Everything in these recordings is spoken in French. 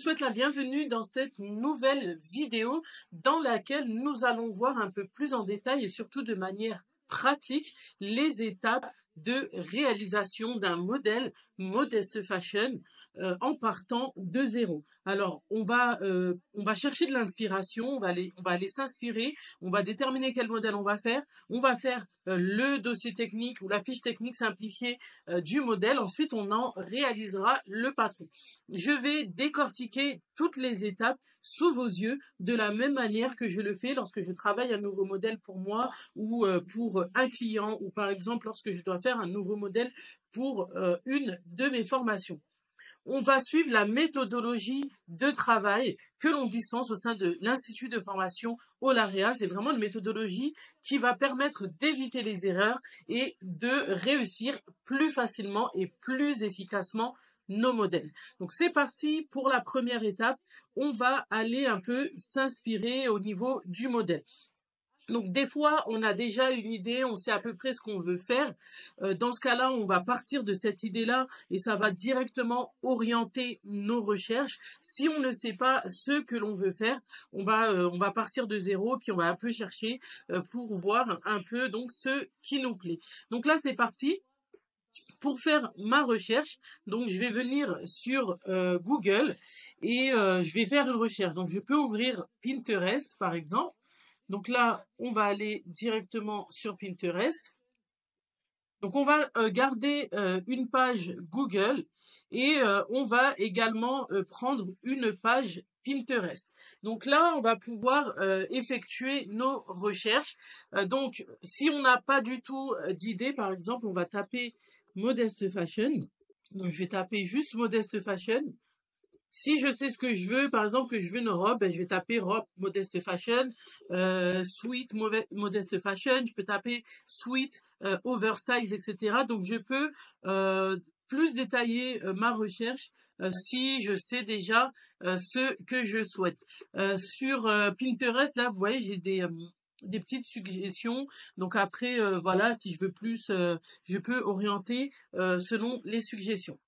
souhaite la bienvenue dans cette nouvelle vidéo dans laquelle nous allons voir un peu plus en détail et surtout de manière pratique les étapes de réalisation d'un modèle Modest Fashion en partant de zéro. Alors, on va chercher de l'inspiration, on va aller s'inspirer, on va déterminer quel modèle on va faire le dossier technique ou la fiche technique simplifiée du modèle. Ensuite, on en réalisera le patron. Je vais décortiquer toutes les étapes sous vos yeux de la même manière que je le fais lorsque je travaille un nouveau modèle pour moi ou pour un client, ou par exemple lorsque je dois faire un nouveau modèle pour une de mes formations. On va suivre la méthodologie de travail que l'on dispense au sein de l'Institut de formation Olarea. C'est vraiment une méthodologie qui va permettre d'éviter les erreurs et de réussir plus facilement et plus efficacement nos modèles. Donc c'est parti pour la première étape. On va aller un peu s'inspirer au niveau du modèle. Donc des fois, on a déjà une idée, on sait à peu près ce qu'on veut faire. Dans ce cas-là, on va partir de cette idée-là et ça va directement orienter nos recherches. Si on ne sait pas ce que l'on veut faire, on va partir de zéro puis on va un peu chercher pour voir un peu donc ce qui nous plaît. Donc là, c'est parti. Pour faire ma recherche, donc je vais venir sur Google et je vais faire une recherche. Donc je peux ouvrir Pinterest par exemple. Donc là, on va aller directement sur Pinterest. Donc on va garder une page Google et on va également prendre une page Pinterest. Donc là, on va pouvoir effectuer nos recherches. Donc si on n'a pas du tout d'idée, par exemple, on va taper Modest Fashion. Donc je vais taper juste Modest Fashion. Si je sais ce que je veux, par exemple que je veux une robe, je vais taper robe Modest Fashion, sweat Modest Fashion, je peux taper sweat oversize, etc. Donc je peux plus détailler ma recherche si je sais déjà ce que je souhaite. Sur Pinterest, là, vous voyez, j'ai des petites suggestions. Donc après, voilà, si je veux plus, je peux orienter selon les suggestions.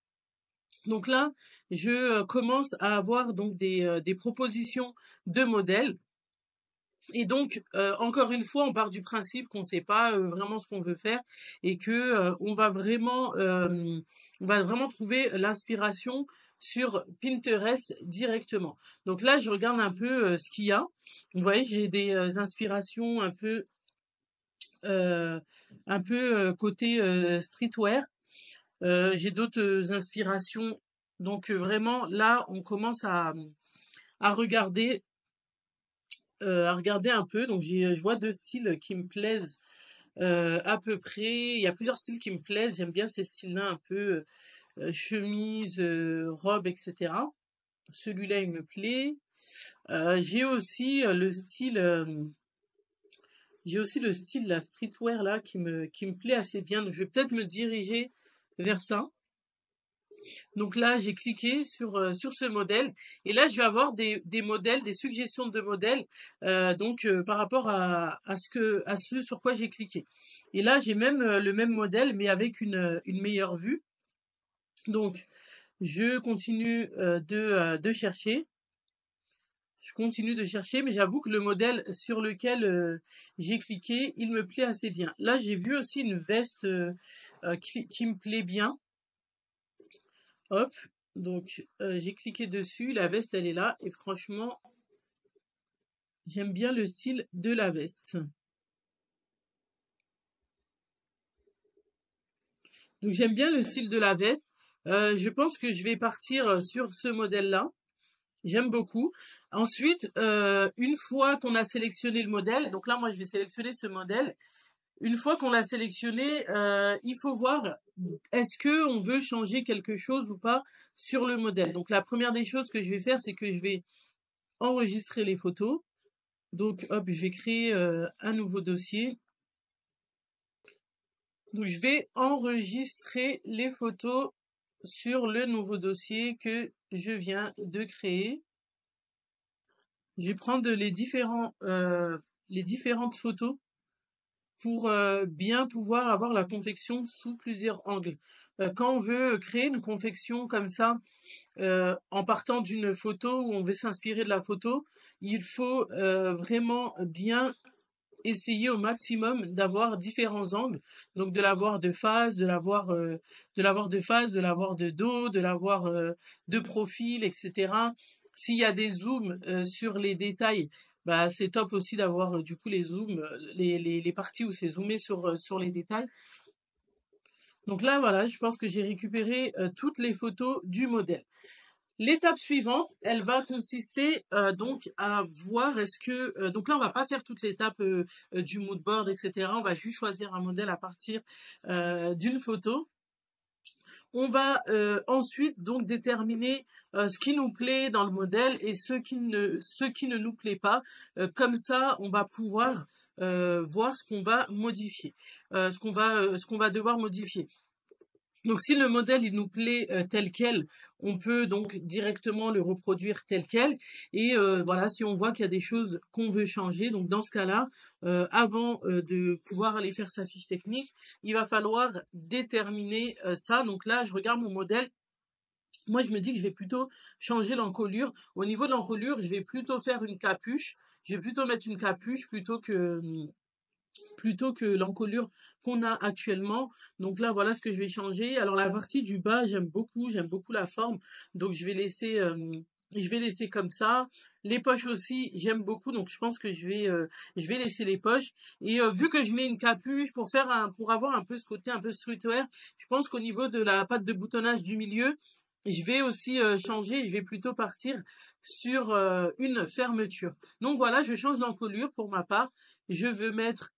Donc là, je commence à avoir donc des propositions de modèles. Et donc, encore une fois, on part du principe qu'on ne sait pas vraiment ce qu'on veut faire et que on va vraiment trouver l'inspiration sur Pinterest directement. Donc là, je regarde un peu ce qu'il y a. Vous voyez, j'ai des inspirations un peu côté streetwear. J'ai d'autres inspirations. Donc vraiment, là, on commence à regarder un peu. Donc je vois deux styles qui me plaisent à peu près. Il y a plusieurs styles qui me plaisent. J'aime bien ces styles-là un peu chemise, robe, etc. Celui-là, il me plaît. J'ai aussi le style la streetwear là qui me plaît assez bien. Donc je vais peut-être me diriger vers ça. Donc là, j'ai cliqué sur ce modèle et là, je vais avoir des modèles, des suggestions de modèles par rapport à ce sur quoi j'ai cliqué. Et là, j'ai même le même modèle mais avec une meilleure vue. Donc, je continue de chercher. Je continue de chercher, mais j'avoue que le modèle sur lequel j'ai cliqué, il me plaît assez bien. Là, j'ai vu aussi une veste qui me plaît bien. Hop, donc j'ai cliqué dessus, la veste elle est là et franchement j'aime bien le style de la veste. Donc j'aime bien le style de la veste. Je pense que je vais partir sur ce modèle-là. J'aime beaucoup. Ensuite, une fois qu'on a sélectionné le modèle, donc là moi je vais sélectionner ce modèle. Une fois qu'on l'a sélectionné, il faut voir est-ce que on veut changer quelque chose ou pas sur le modèle. Donc la première des choses que je vais faire, c'est que je vais enregistrer les photos. Donc hop, je vais créer un nouveau dossier. Donc je vais enregistrer les photos sur le nouveau dossier que je viens de créer. Je vais prendre les différentes photos pour bien pouvoir avoir la confection sous plusieurs angles. Quand on veut créer une confection comme ça, en partant d'une photo où on veut s'inspirer de la photo, il faut vraiment bien essayer au maximum d'avoir différents angles, donc de l'avoir de face, de l'avoir de face, de l'avoir de dos, de l'avoir de profil, etc. S'il y a des zooms sur les détails, bah c'est top aussi d'avoir du coup les zooms, les parties où c'est zoomé sur les détails. Donc là voilà, je pense que j'ai récupéré toutes les photos du modèle. L'étape suivante, elle va consister donc à voir est-ce que donc là on va pas faire toute l'étape du mood board, etc. On va juste choisir un modèle à partir d'une photo. On va ensuite donc déterminer ce qui nous plaît dans le modèle et ce qui ne nous plaît pas. Comme ça, on va pouvoir voir ce qu'on va modifier, ce qu'on va devoir modifier. Donc si le modèle il nous plaît tel quel, on peut donc directement le reproduire tel quel. Et voilà, si on voit qu'il y a des choses qu'on veut changer, donc dans ce cas-là, avant de pouvoir aller faire sa fiche technique, il va falloir déterminer ça. Donc là, je regarde mon modèle. Moi, je me dis que je vais plutôt changer l'encolure. Au niveau de l'encolure, je vais plutôt faire une capuche. Je vais plutôt mettre une capuche plutôt que l'encolure qu'on a actuellement. Donc là, voilà ce que je vais changer. Alors la partie du bas, j'aime beaucoup la forme. Donc je vais laisser comme ça. Les poches aussi, j'aime beaucoup. Donc je pense que je vais laisser les poches. Et vu que je mets une capuche pour avoir un peu ce côté un peu streetwear, je pense qu'au niveau de la patte de boutonnage du milieu, je vais aussi changer. Je vais plutôt partir sur une fermeture. Donc voilà, je change l'encolure pour ma part. Je veux mettre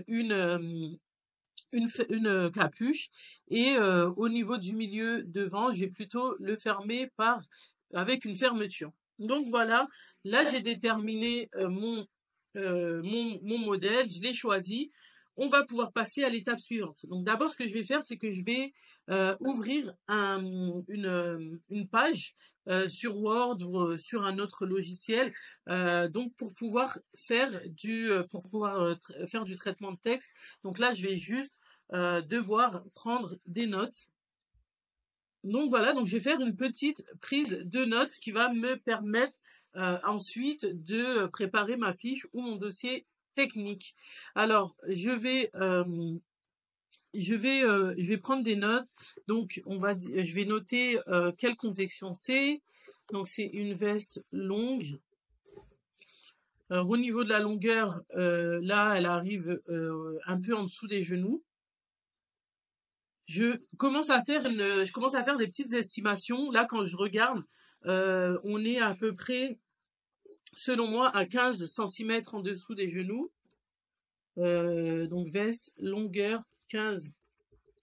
une capuche et au niveau du milieu devant, je vais plutôt le fermer avec une fermeture. Donc voilà, là j'ai déterminé mon modèle, je l'ai choisi. On va pouvoir passer à l'étape suivante. Donc d'abord, ce que je vais faire, c'est que je vais ouvrir une page sur Word ou sur un autre logiciel, donc pour pouvoir faire du traitement de texte. Donc là, je vais juste devoir prendre des notes. Donc voilà, donc je vais faire une petite prise de notes qui va me permettre ensuite de préparer ma fiche ou mon dossier technique. Alors, je vais prendre des notes. Donc, je vais noter quelle confection c'est. Donc, c'est une veste longue. Alors, au niveau de la longueur, là, elle arrive un peu en dessous des genoux. Je commence à faire des petites estimations. Là, quand je regarde, on est à peu près, selon moi, à 15 cm en dessous des genoux. Donc veste, longueur 15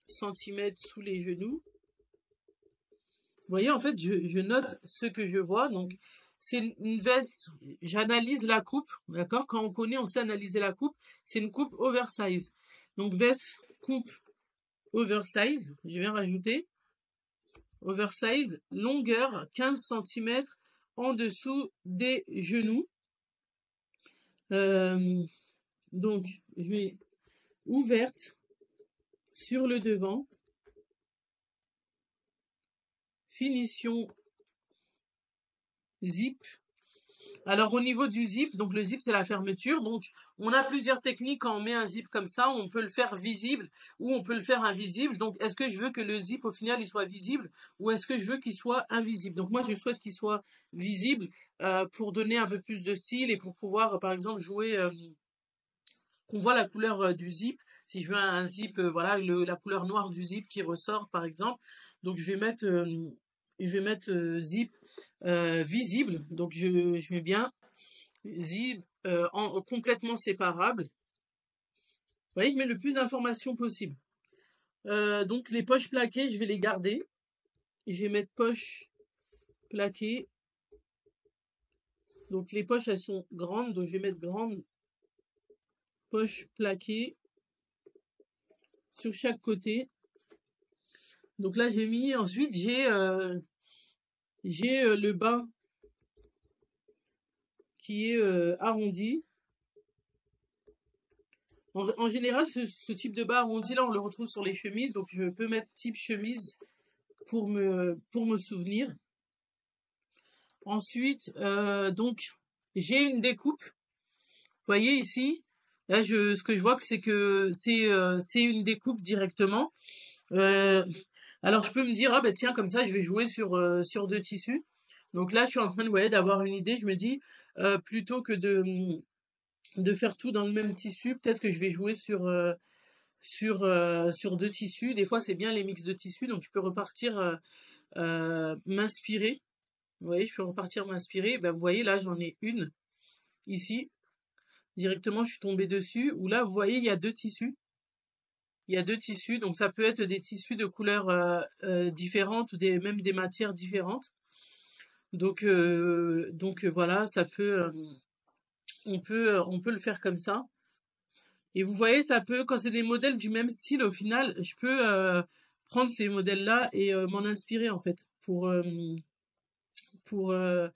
cm sous les genoux. Vous voyez, en fait, je note ce que je vois. Donc, c'est une veste, j'analyse la coupe, d'accord? Quand on connaît, on sait analyser la coupe. C'est une coupe oversize. Donc, veste, coupe oversize, je vais rajouter. Oversize, longueur 15 cm en dessous des genoux. Donc, je vais ouverte sur le devant. Finition zip. Alors au niveau du zip, donc le zip c'est la fermeture, donc on a plusieurs techniques quand on met un zip comme ça, on peut le faire visible ou on peut le faire invisible. Donc est-ce que je veux que le zip au final il soit visible ou est-ce que je veux qu'il soit invisible? Donc moi je souhaite qu'il soit visible pour donner un peu plus de style et pour pouvoir par exemple jouer, qu'on voit la couleur du zip. Si je veux un zip, voilà la couleur noire du zip qui ressort par exemple. Donc je vais mettre zip visible. Donc je mets bien zip complètement séparable. Vous voyez, je mets le plus d'informations possible. Donc les poches plaquées, je vais les garder. Je vais mettre poches plaquées. Donc les poches elles sont grandes, donc je vais mettre grande poche plaquée sur chaque côté. Donc là j'ai mis, ensuite j'ai le bas qui est arrondi. En général, ce type de bas arrondi là, on le retrouve sur les chemises, donc je peux mettre type chemise pour me souvenir. Ensuite, donc j'ai une découpe. Vous voyez ici, là ce que je vois c'est que c'est une découpe directement. Euh, alors je peux me dire ah ben tiens comme ça je vais jouer sur deux tissus. Donc là je suis en train de d'avoir une idée. Je me dis plutôt que de faire tout dans le même tissu, peut-être que je vais jouer sur deux tissus. Des fois c'est bien les mix de tissus, donc je peux repartir m'inspirer. Vous voyez, je peux repartir m'inspirer. Ben, vous voyez, là, j'en ai une ici. Directement, je suis tombée dessus. Ou là, vous voyez, il y a deux tissus. Il y a deux tissus, donc ça peut être des tissus de couleurs différentes, ou même des matières différentes. Donc voilà, ça peut, on peut le faire comme ça. Et vous voyez, ça peut, quand c'est des modèles du même style, au final, je peux prendre ces modèles-là et m'en inspirer en fait pour euh,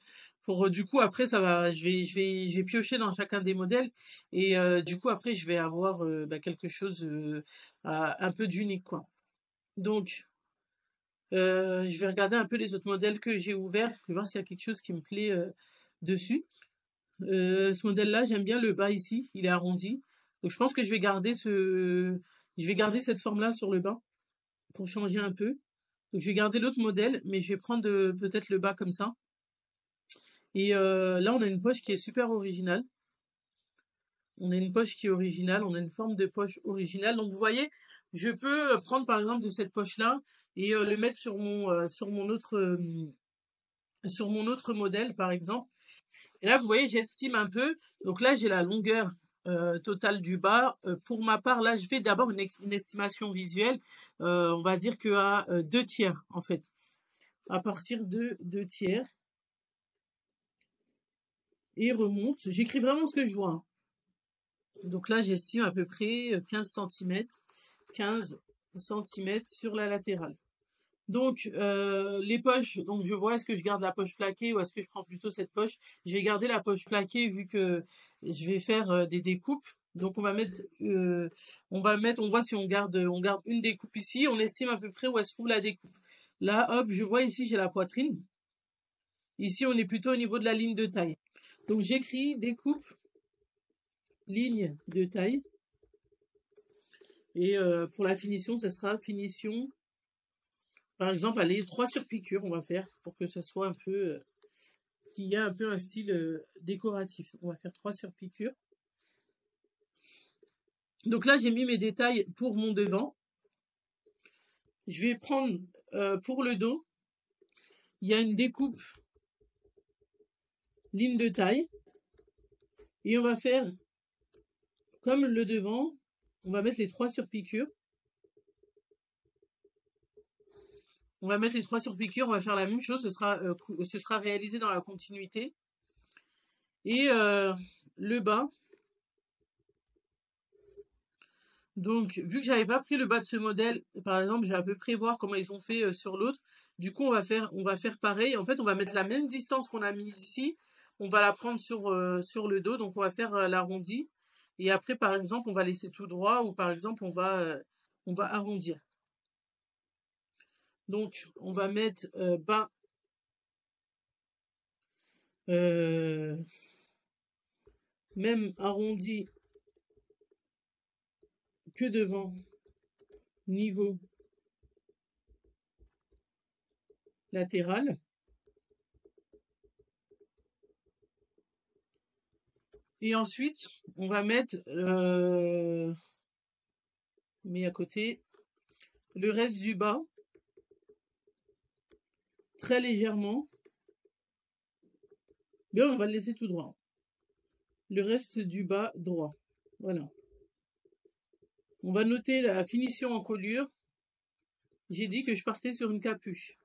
du coup après ça va je vais piocher dans chacun des modèles et du coup après je vais avoir quelque chose un peu d'unique quoi. Donc je vais regarder un peu les autres modèles que j'ai ouverts, je vais voir s'il y a quelque chose qui me plaît dessus. Ce modèle-là, j'aime bien le bas ici, il est arrondi. Donc je pense que je vais garder cette forme-là sur le bas pour changer un peu. Donc je vais garder l'autre modèle, mais je vais prendre peut-être le bas comme ça. Et là, on a une poche qui est super originale. On a une poche qui est originale, on a une forme de poche originale. Donc vous voyez, je peux prendre par exemple de cette poche-là et le mettre sur mon autre modèle par exemple. Et là, vous voyez, j'estime un peu. Donc là, j'ai la longueur totale du bas. Pour ma part, là, je fais d'abord une estimation visuelle. On va dire que à 2 tiers en fait. À partir de 2 tiers. Et remonte. J'écris vraiment ce que je vois, hein. Donc là, j'estime à peu près 15 cm. 15 cm sur la latérale. Donc, les poches, donc je vois est-ce que je garde la poche plaquée ou est-ce que je prends plutôt cette poche. Je vais garder la poche plaquée vu que je vais faire des découpes. Donc on voit si on garde une découpe ici, on estime à peu près où elle se trouve la découpe. Là, hop, je vois ici j'ai la poitrine. Ici, on est plutôt au niveau de la ligne de taille. Donc j'écris découpe, ligne de taille. Et pour la finition, ça sera finition. Par exemple, allez, 3 surpiqûres, on va faire pour que ce soit un peu, qu'il y ait un peu un style décoratif. On va faire 3 surpiqûres. Donc là, j'ai mis mes détails pour mon devant. Je vais prendre pour le dos. Il y a une découpe ligne de taille. Et on va faire comme le devant. On va mettre les 3 surpiqûres. On va mettre les 3 surpiqûres. On va faire la même chose. Ce sera réalisé dans la continuité. Et le bas. Donc, vu que j'avais pas pris le bas de ce modèle, par exemple, j'ai à peu près voir comment ils ont fait sur l'autre. Du coup, on va faire pareil. En fait, on va mettre la même distance qu'on a mise ici. On va la prendre sur le dos. Donc, on va faire l'arrondi. Et après, par exemple, on va laisser tout droit ou par exemple, on va arrondir. Donc, on va mettre bas. Même arrondi que devant, niveau latéral. Et ensuite, on va mettre, à côté, le reste du bas, très légèrement. Bien, on va le laisser tout droit. Le reste du bas droit. Voilà. On va noter la finition en colure. J'ai dit que je partais sur une capuche.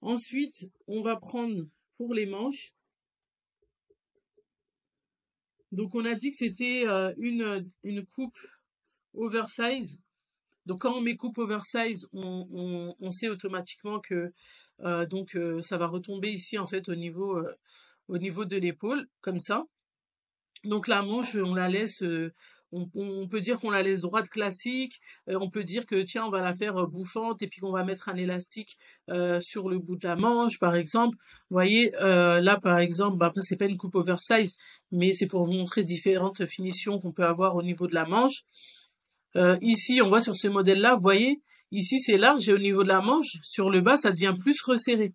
Ensuite, on va prendre pour les manches. Donc, on a dit que c'était une coupe oversize. Donc, quand on met coupe oversize, on sait automatiquement que ça va retomber ici en fait au niveau de l'épaule, comme ça. Donc la manche, on la laisse, on peut dire qu'on la laisse droite classique. On peut dire que tiens, on va la faire bouffante et puis qu'on va mettre un élastique sur le bout de la manche, par exemple. Vous voyez, là par exemple, bah, après c'est pas une coupe oversize, mais c'est pour vous montrer différentes finitions qu'on peut avoir au niveau de la manche. Ici, on voit sur ce modèle-là, vous voyez, ici c'est large et au niveau de la manche, sur le bas, ça devient plus resserré.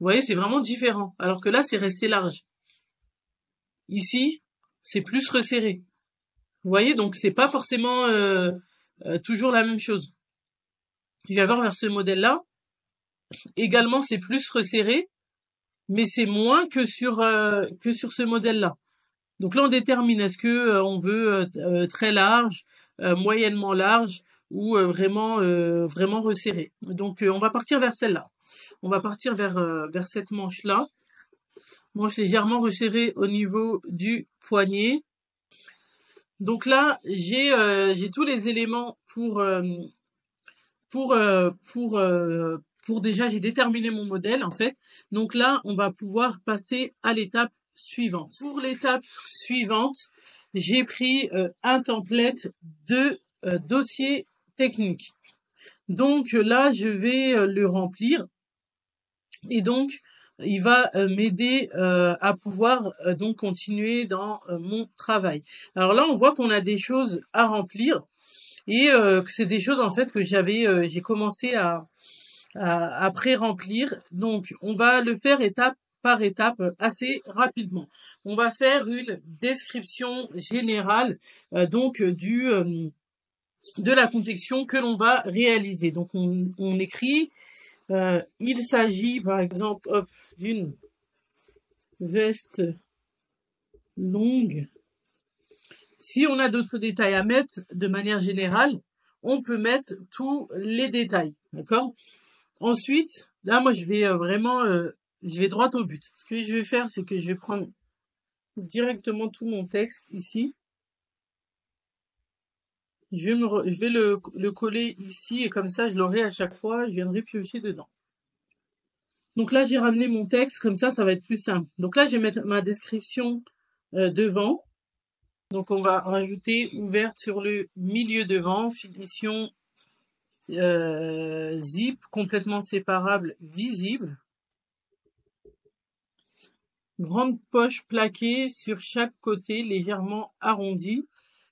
Vous voyez, c'est vraiment différent. Alors que là, c'est resté large. Ici, c'est plus resserré. Vous voyez, donc c'est pas forcément toujours la même chose. Je vais voir vers ce modèle-là. Également, c'est plus resserré, mais c'est moins que sur ce modèle-là. Donc là, on détermine est-ce que on veut très large, moyennement large ou vraiment resserré. Donc on va partir vers celle-là. On va partir vers cette manche-là. Manche légèrement resserrée au niveau du poignet. Donc là, j'ai tous les éléments pour déjà, j'ai déterminé mon modèle en fait. Donc là, on va pouvoir passer à l'étape suivante. Pour l'étape suivante, j'ai pris un template de dossier technique. Donc là, je vais le remplir et donc il va m'aider à pouvoir donc continuer dans mon travail. Alors là, on voit qu'on a des choses à remplir et que c'est des choses en fait que j'ai commencé à pré-remplir. Donc on va le faire étape par étape assez rapidement. On va faire une description générale donc de la confection que l'on va réaliser. Donc on écrit il s'agit par exemple d'une veste longue. Si on a d'autres détails à mettre de manière générale, on peut mettre tous les détails, d'accord? Ensuite, là moi je vais je vais droit au but. Ce que je vais faire, c'est que je vais prendre directement tout mon texte ici. Je vais le coller ici et comme ça je l'aurai à chaque fois, je viendrai piocher dedans. Donc là j'ai ramené mon texte, comme ça va être plus simple. Donc là je vais mettre ma description devant. Donc on va rajouter ouverte sur le milieu devant, finition zip complètement séparable visible. Grande poche plaquée sur chaque côté légèrement arrondie.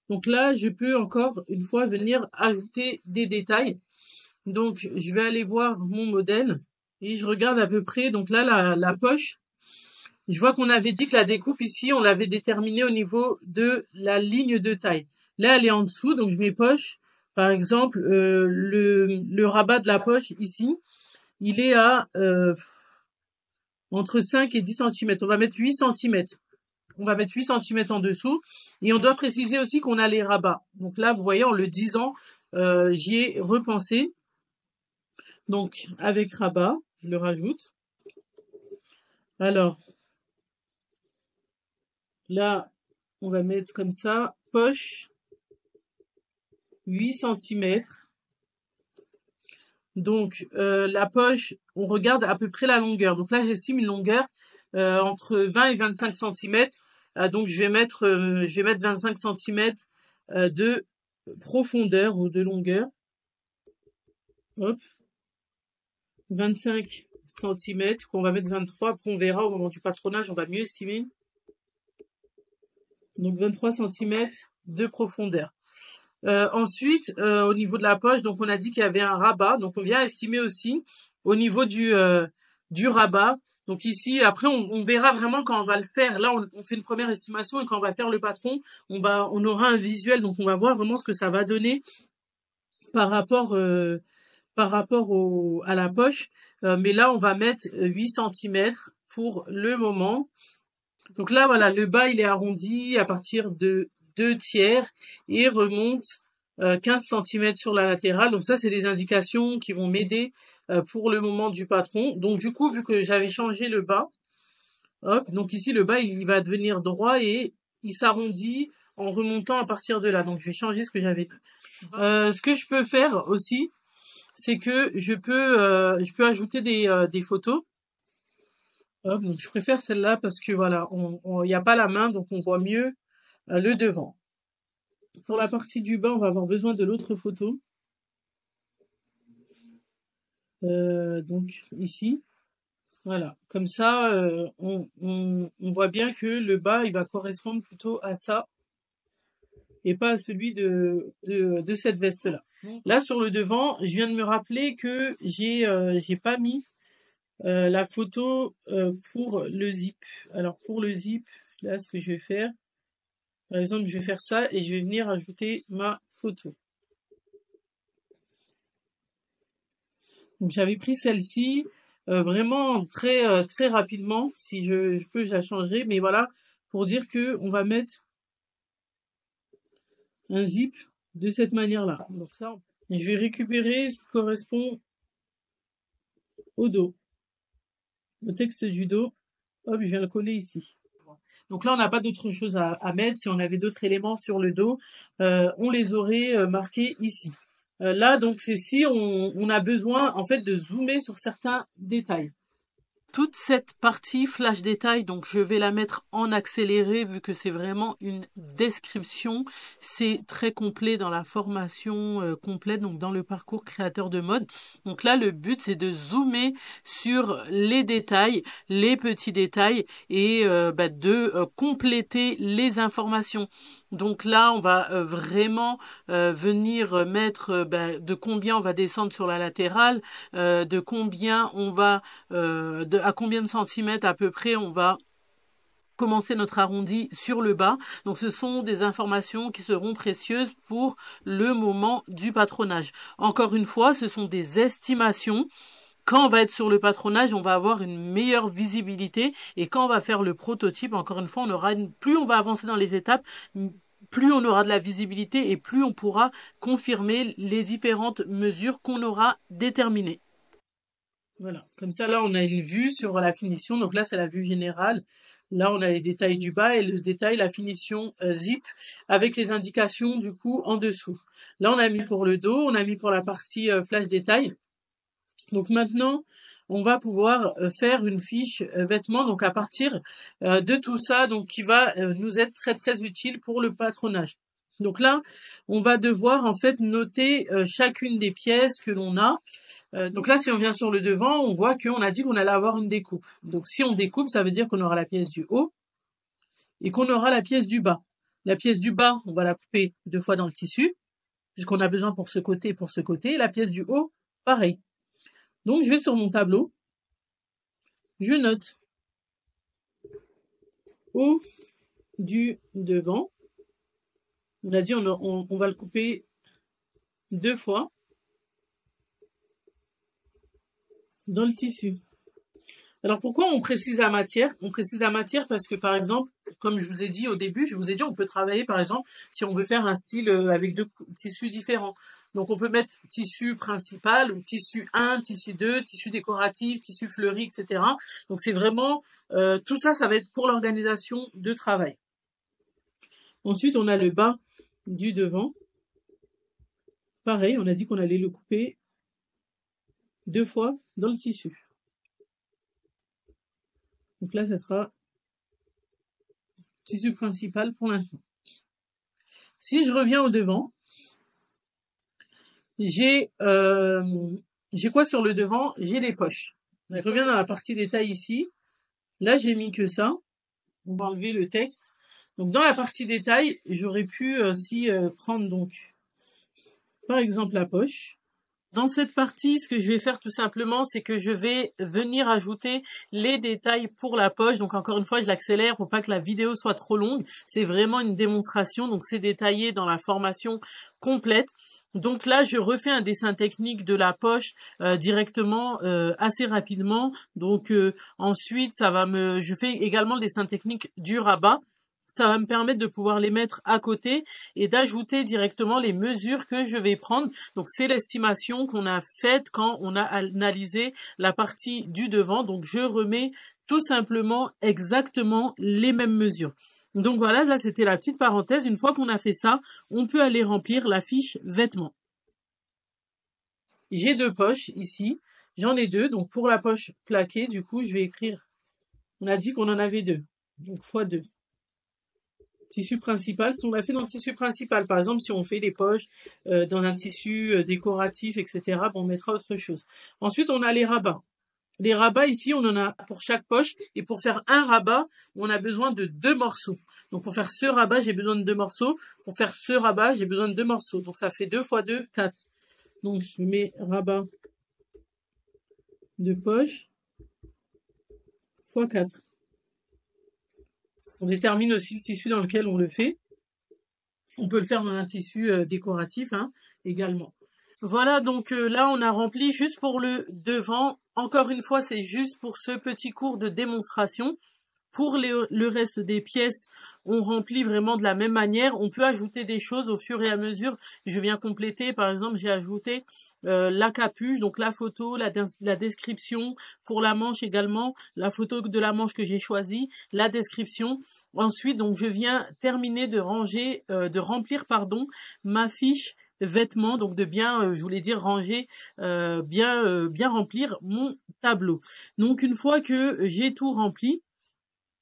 Donc là, je peux encore une fois venir ajouter des détails. Donc, je vais aller voir mon modèle et je regarde à peu près. Donc là, la poche, je vois qu'on avait dit que la découpe ici, on l'avait déterminée au niveau de la ligne de taille. Là, elle est en dessous, donc je mets poche. Par exemple, le rabat de la poche ici, il est à entre 5 et 10 cm. On va mettre 8 cm. On va mettre 8 cm en dessous. Et on doit préciser aussi qu'on a les rabats. Donc là, vous voyez, en le disant, j'y ai repensé. Donc, avec rabat, je le rajoute. Alors, là, on va mettre comme ça, poche, 8 cm. Donc, la poche, on regarde à peu près la longueur. Donc là, j'estime une longueur entre 20 et 25 cm. Donc, je vais mettre 25 cm de profondeur ou de longueur. Hop. 25 cm, qu'on va mettre 23. Après, on verra au moment du patronage, on va mieux estimer. Donc, 23 cm de profondeur. Ensuite, au niveau de la poche, donc on a dit qu'il y avait un rabat. Donc, on vient estimer aussi au niveau du rabat. Donc ici, après, on verra vraiment quand on va le faire. Là, on fait une première estimation et quand on va faire le patron, on aura un visuel. Donc, on va voir vraiment ce que ça va donner par rapport à la poche. Mais là, on va mettre 8 cm pour le moment. Donc là, voilà, le bas, il est arrondi à partir de 2/3 et remonte 15 cm sur la latérale. Donc ça, c'est des indications qui vont m'aider pour le moment du patron. Donc du coup, vu que j'avais changé le bas, hop, donc ici, le bas, il va devenir droit et il s'arrondit en remontant à partir de là. Donc je vais changer ce que j'avais. Ce que je peux faire aussi, c'est que je peux ajouter des photos. Hop, donc je préfère celle-là parce que voilà, il n'y a pas la main, donc on voit mieux le devant. Pour la partie du bas, on va avoir besoin de l'autre photo. Donc ici, voilà. Comme ça, on voit bien que le bas, il va correspondre plutôt à ça et pas à celui de cette veste-là. Là, sur le devant, je viens de me rappeler que j'ai pas mis la photo pour le zip. Alors pour le zip, là, ce que je vais faire, par exemple, je vais faire ça et je vais venir ajouter ma photo. Donc j'avais pris celle-ci vraiment très rapidement. Si je peux, je la changerai. Mais voilà, pour dire que on va mettre un zip de cette manière-là. Donc ça, je vais récupérer ce qui correspond au dos, au texte du dos. Hop, je viens le coller ici. Donc là, on n'a pas d'autre chose à mettre. Si on avait d'autres éléments sur le dos, on les aurait marqués ici. Là, donc, c'est si on a besoin, en fait, de zoomer sur certains détails. Toute cette partie flash détail, donc je vais la mettre en accéléré vu que c'est vraiment une description. C'est très complet dans la formation complète, donc dans le parcours créateur de mode. Donc là, le but, c'est de zoomer sur les détails, les petits détails et de compléter les informations. Donc là, on va vraiment venir mettre de combien on va descendre sur la latérale, de combien on va à combien de centimètres à peu près on va commencer notre arrondi sur le bas. Donc ce sont des informations qui seront précieuses pour le moment du patronage. Encore une fois, ce sont des estimations. Quand on va être sur le patronage, on va avoir une meilleure visibilité et quand on va faire le prototype, encore une fois, plus on va avancer dans les étapes, plus on aura de la visibilité et plus on pourra confirmer les différentes mesures qu'on aura déterminées. Voilà, comme ça là on a une vue sur la finition, donc là c'est la vue générale, là on a les détails du bas et le détail, la finition zip avec les indications du coup en dessous. Là on a mis pour le dos, on a mis pour la partie flash détail, donc maintenant on va pouvoir faire une fiche vêtements donc à partir de tout ça, donc qui va nous être très utile pour le patronage. Donc là, on va devoir en fait noter chacune des pièces que l'on a. Donc là, si on vient sur le devant, on voit qu'on a dit qu'on allait avoir une découpe. Donc si on découpe, ça veut dire qu'on aura la pièce du haut et qu'on aura la pièce du bas. La pièce du bas, on va la couper 2 fois dans le tissu, puisqu'on a besoin pour ce côté et pour ce côté. Et la pièce du haut, pareil. Donc je vais sur mon tableau, je note haut du devant. On a dit on va le couper 2 fois dans le tissu. Alors pourquoi on précise la matière? On précise la matière parce que par exemple, comme je vous ai dit au début, on peut travailler par exemple si on veut faire un style avec 2 tissus différents. Donc on peut mettre tissu principal, ou tissu 1, tissu 2, tissu décoratif, tissu fleuri, etc. Donc c'est vraiment, tout ça, ça va être pour l'organisation de travail. Ensuite, on a le bas du devant. Pareil, on a dit qu'on allait le couper 2 fois dans le tissu. Donc là, ça sera tissu principal pour l'instant. Si je reviens au devant, j'ai quoi sur le devant? J'ai des poches. Je reviens dans la partie détail ici. Là, j'ai mis que ça. On va enlever le texte. Donc dans la partie détail, j'aurais pu aussi prendre donc par exemple la poche. Dans cette partie, ce que je vais faire tout simplement, c'est que je vais venir ajouter les détails pour la poche. Donc encore une fois, je l'accélère pour pas que la vidéo soit trop longue. C'est vraiment une démonstration, donc c'est détaillé dans la formation complète. Donc là, je refais un dessin technique de la poche directement assez rapidement. Donc ensuite, je fais également le dessin technique du rabat. Ça va me permettre de pouvoir les mettre à côté et d'ajouter directement les mesures que je vais prendre. Donc c'est l'estimation qu'on a faite quand on a analysé la partie du devant. Donc je remets tout simplement exactement les mêmes mesures. Donc voilà, là c'était la petite parenthèse. Une fois qu'on a fait ça, on peut aller remplir la fiche vêtements. J'ai 2 poches ici. J'en ai 2. Donc pour la poche plaquée, du coup, je vais écrire. On a dit qu'on en avait 2. Donc x2. Tissu principal, si on l'a fait dans le tissu principal. Par exemple, si on fait les poches dans un tissu décoratif, etc., bon, on mettra autre chose. Ensuite, on a les rabats. Les rabats, ici, on en a pour chaque poche. Et pour faire un rabat, on a besoin de 2 morceaux. Donc, pour faire ce rabat, j'ai besoin de 2 morceaux. Pour faire ce rabat, j'ai besoin de 2 morceaux. Donc, ça fait 2 fois 2, 4. Donc, je mets rabat de poche fois 4. On détermine aussi le tissu dans lequel on le fait. On peut le faire dans un tissu décoratif également. Voilà, donc là, on a rempli juste pour le devant. Encore une fois, c'est juste pour ce petit cours de démonstration. Pour le reste des pièces, on remplit vraiment de la même manière. On peut ajouter des choses au fur et à mesure. Je viens compléter, par exemple, j'ai ajouté la capuche, donc la photo, la description. Pour la manche également, la photo de la manche que j'ai choisie, la description. Ensuite, donc je viens terminer de remplir ma fiche vêtements, donc de bien, je voulais dire ranger, bien remplir mon tableau. Donc une fois que j'ai tout rempli,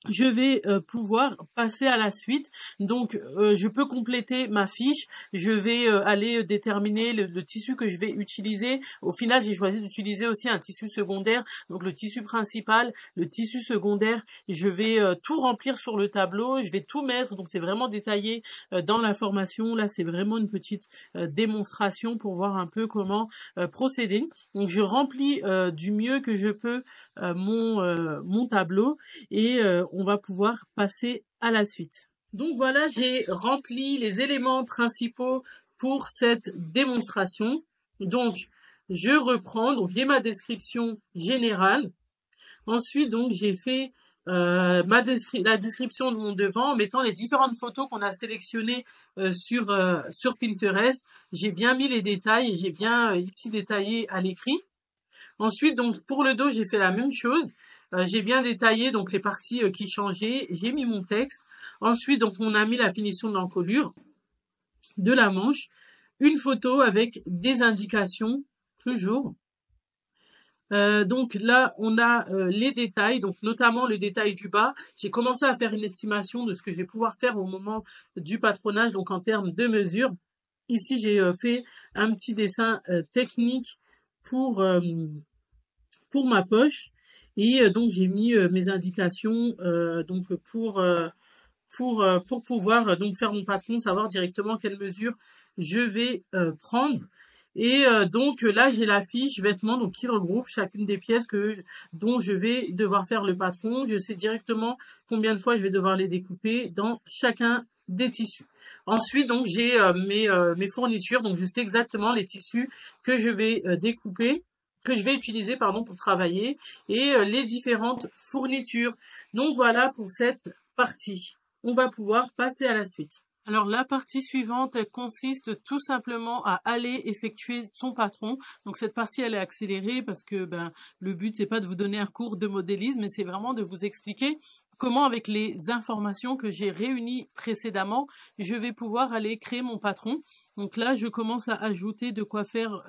je vais pouvoir passer à la suite. Donc je peux compléter ma fiche, je vais aller déterminer le tissu que je vais utiliser. Au final, j'ai choisi d'utiliser aussi un tissu secondaire, donc le tissu principal, le tissu secondaire. Je vais tout remplir sur le tableau, je vais tout mettre, donc c'est vraiment détaillé dans la formation. Là, c'est vraiment une petite démonstration pour voir un peu comment procéder. Donc je remplis du mieux que je peux mon tableau et on va pouvoir passer à la suite. Donc voilà, j'ai rempli les éléments principaux pour cette démonstration. Donc je reprends, donc j'ai ma description générale. Ensuite, donc j'ai fait la description de mon devant en mettant les différentes photos qu'on a sélectionnées sur Pinterest. J'ai bien mis les détails et j'ai bien ici détaillé à l'écrit. Ensuite, donc pour le dos, j'ai fait la même chose. J'ai bien détaillé donc les parties qui changeaient. J'ai mis mon texte. Ensuite, donc on a mis la finition de l'encolure de la manche. Une photo avec des indications, toujours. Donc là, on a les détails, donc notamment le détail du bas. J'ai commencé à faire une estimation de ce que je vais pouvoir faire au moment du patronage, donc en termes de mesure. Ici, j'ai fait un petit dessin technique pour ma poche et donc j'ai mis mes indications donc pour pouvoir donc faire mon patron, savoir directement quelle mesure je vais prendre. Et donc là j'ai la fiche vêtements donc qui regroupe chacune des pièces dont je vais devoir faire le patron. Je sais directement combien de fois je vais devoir les découper dans chacun des tissus. Ensuite donc j'ai mes fournitures, donc je sais exactement les tissus que je vais découper, que je vais utiliser pour travailler et les différentes fournitures. Donc voilà pour cette partie. On va pouvoir passer à la suite. Alors la partie suivante elle consiste tout simplement à aller effectuer son patron. Donc cette partie elle est accélérée parce que le but c'est pas de vous donner un cours de modélisme, mais c'est vraiment de vous expliquer comment avec les informations que j'ai réunies précédemment, je vais pouvoir aller créer mon patron. Donc là je commence à ajouter de quoi faire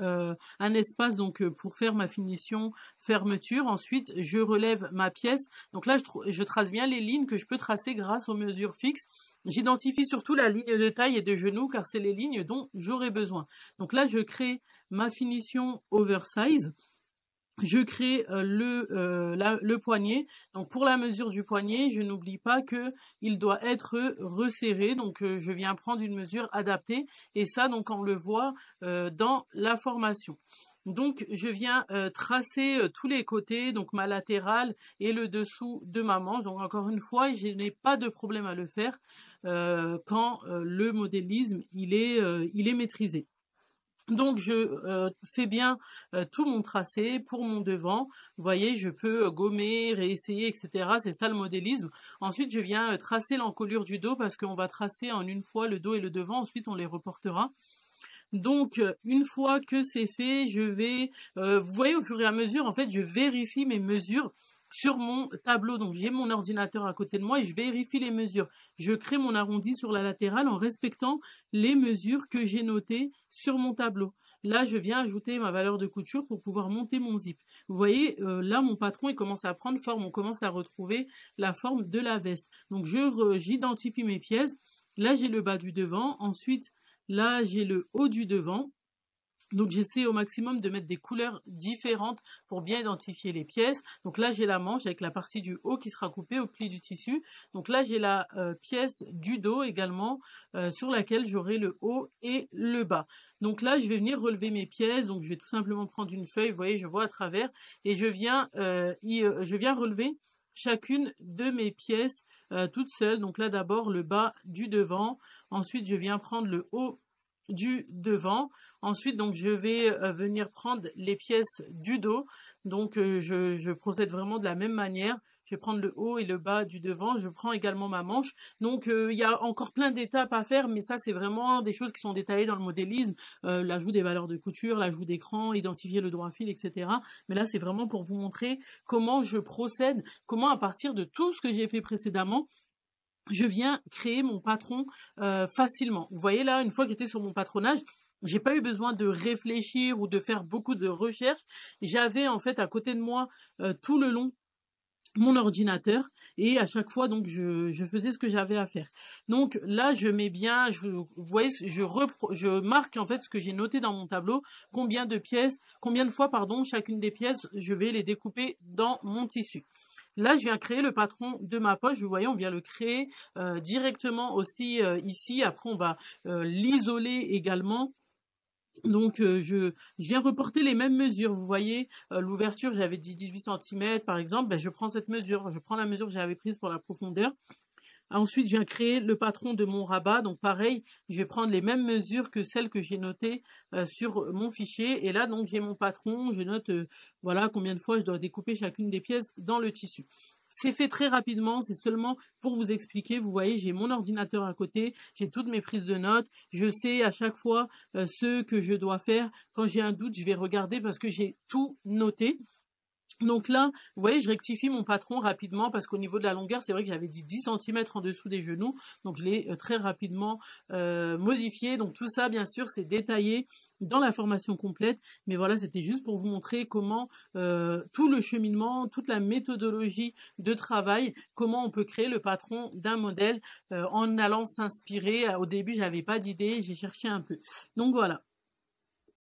un espace pour faire ma finition fermeture. Ensuite je relève ma pièce. Donc là je trace bien les lignes que je peux tracer grâce aux mesures fixes. J'identifie surtout la ligne de taille et de genou car c'est les lignes dont j'aurai besoin. Donc là je crée ma finition oversize. Je crée le poignet. Donc pour la mesure du poignet, je n'oublie pas que il doit être resserré. Donc je viens prendre une mesure adaptée et ça donc on le voit dans la formation. Donc je viens tracer tous les côtés, donc ma latérale et le dessous de ma manche. Donc encore une fois, je n'ai pas de problème à le faire quand le modélisme il est maîtrisé. Donc je fais bien tout mon tracé pour mon devant. Vous voyez, je peux gommer, réessayer, etc. C'est ça le modélisme. Ensuite, je viens tracer l'encolure du dos parce qu'on va tracer en une fois le dos et le devant. Ensuite, on les reportera. Donc, une fois que c'est fait, je vais... vous voyez, au fur et à mesure, en fait, je vérifie mes mesures sur mon tableau. Donc j'ai mon ordinateur à côté de moi et je vérifie les mesures. Je crée mon arrondi sur la latérale en respectant les mesures que j'ai notées sur mon tableau. là, je viens ajouter ma valeur de couture pour pouvoir monter mon zip. Vous voyez, là, mon patron, il commence à prendre forme, on commence à retrouver la forme de la veste. Donc, j'identifie mes pièces. Là, j'ai le bas du devant. Ensuite, là, j'ai le haut du devant. Donc j'essaie au maximum de mettre des couleurs différentes pour bien identifier les pièces. Donc là j'ai la manche avec la partie du haut qui sera coupée au pli du tissu. Donc là j'ai la pièce du dos également sur laquelle j'aurai le haut et le bas. Donc là je vais venir relever mes pièces. Donc je vais tout simplement prendre une feuille, vous voyez je vois à travers et je viens relever chacune de mes pièces toutes seules. Donc là d'abord le bas du devant. Ensuite je viens prendre le haut du devant. Ensuite, donc, je vais venir prendre les pièces du dos. Donc, je procède vraiment de la même manière. Je vais prendre le haut et le bas du devant. Je prends également ma manche. Donc, il y a encore plein d'étapes à faire, mais ça, c'est vraiment des choses qui sont détaillées dans le modélisme. L'ajout des valeurs de couture, l'ajout d'écran, identifier le droit fil, etc. Mais là, c'est vraiment pour vous montrer comment je procède, comment à partir de tout ce que j'ai fait précédemment, je viens créer mon patron facilement. Vous voyez là, une fois que j'étais sur mon patronage, j'ai pas eu besoin de réfléchir ou de faire beaucoup de recherches. J'avais en fait à côté de moi tout le long mon ordinateur et à chaque fois donc je faisais ce que j'avais à faire. Donc là je mets bien, vous voyez, je marque en fait ce que j'ai noté dans mon tableau, combien de fois pardon, chacune des pièces, je vais les découper dans mon tissu. Là, je viens créer le patron de ma poche. Vous voyez, on vient le créer directement aussi ici. Après, on va l'isoler également. Donc, je viens reporter les mêmes mesures. Vous voyez, l'ouverture, j'avais dit 18 cm par exemple. Ben, je prends cette mesure. Je prends la mesure que j'avais prise pour la profondeur. Ensuite, je viens créer le patron de mon rabat. Donc, pareil, je vais prendre les mêmes mesures que celles que j'ai notées sur mon fichier. Et là, donc, j'ai mon patron. Je note, voilà, combien de fois je dois découper chacune des pièces dans le tissu. C'est fait très rapidement, c'est seulement pour vous expliquer. Vous voyez, j'ai mon ordinateur à côté, j'ai toutes mes prises de notes. Je sais à chaque fois ce que je dois faire. Quand j'ai un doute, je vais regarder parce que j'ai tout noté. Donc là, vous voyez, je rectifie mon patron rapidement parce qu'au niveau de la longueur, c'est vrai que j'avais dit 10 cm en dessous des genoux. Donc je l'ai très rapidement modifié. Donc tout ça, bien sûr, c'est détaillé dans la formation complète. Mais voilà, c'était juste pour vous montrer comment tout le cheminement, toute la méthodologie de travail, comment on peut créer le patron d'un modèle en allant s'inspirer. Au début, j'avais pas d'idée, j'ai cherché un peu. Donc voilà.